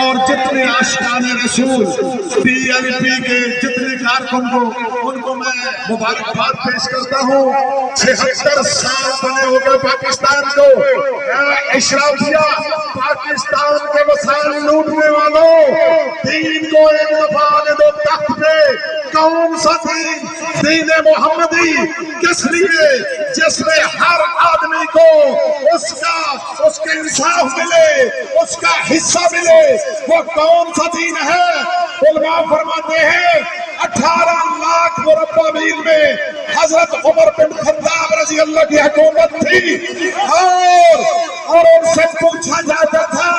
اور جتنے عاشقان رسول PLP کے جتنے کارکن کو ان کو میں مبارکباد پیش کرتا ہوں. 76 سال بنے ہو گئے پاکستان کو. اشرافیہ پاکستان کے وسائل لوٹنے والوں، دین کو ایک دفعہ آنے دو تخت پہ. کون سا دین؟ دین محمدی. کس لیے؟ جس میں ہر آدمی کو اس کے انصاف ملے، اس کا حصہ ملے. وہ کون سا دین ہے؟ علماء فرماتے ہیں 18 لاکھ مربع میل میں حضرت عمر بن خطاب رضی اللہ کی حکومت تھی، اور ان سے پوچھا جاتا تھا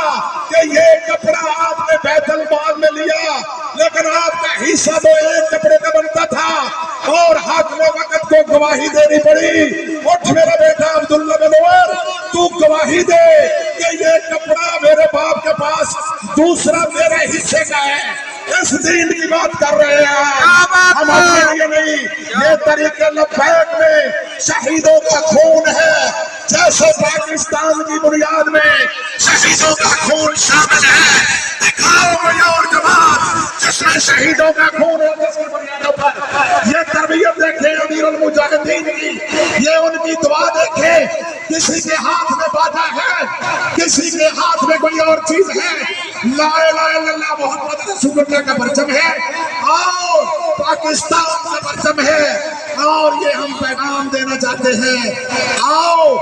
کہ یہ کپڑا آپ نے بیت المال میں لیا لیکن آپ کا حصہ تو ایک کپڑے کا بنتا تھا، اور حاکم وقت کو گواہی دینی پڑی. اٹھ میرا بیٹا عبداللہ بن عمر، تو گواہی دے کہ یہ کپڑا میرے باپ کے پاس دوسرا میرے حصے کا ہے. اس دین کی بات کر رہے ہیں ہم، اپنے لیے نہیں. یہ طریقے لبیک میں شہیدوں کا خون ہے، جیسے پاکستان کی بنیاد میں شہیدوں کا خون شامل ہے. دکھاؤ کوئی اور جماعت جس میں شہیدوں کا خون ہے جس کی بنیادوں پر. یہ تربیت دیکھیں امیر المجاہدین کی، یہ ان کی دعا دیکھیں. کسی کے ہاتھ میں باجا ہے، کسی کے ہاتھ میں کوئی اور چیز ہے. لا الہ الا اللہ محمد رسول اللہ کا پرچم ہے، اور پاکستان کا پرچم ہے. اور یہ ہم پیغام دینا چاہتے ہیں، آؤ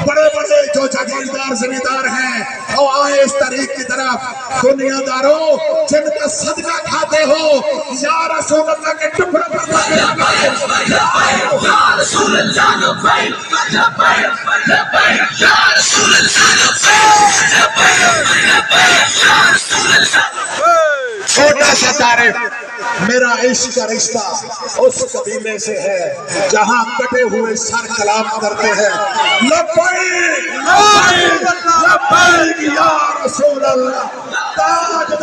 بڑے بڑے جو جاگیردار زمیندار ہیں وہ آئے اس طریق کی طرف. دنیا داروں جن کا صدقہ کھاتے ہو، یا رسول اللہ کے ٹکڑے پر چھوٹا سا تعارف. میرا عشق کا رشتہ اس قبیلے سے ہے جہاں کٹے ہوئے سر کلام کرتے ہیں لبیک لبیک لبیک یا رسول اللہ. تاج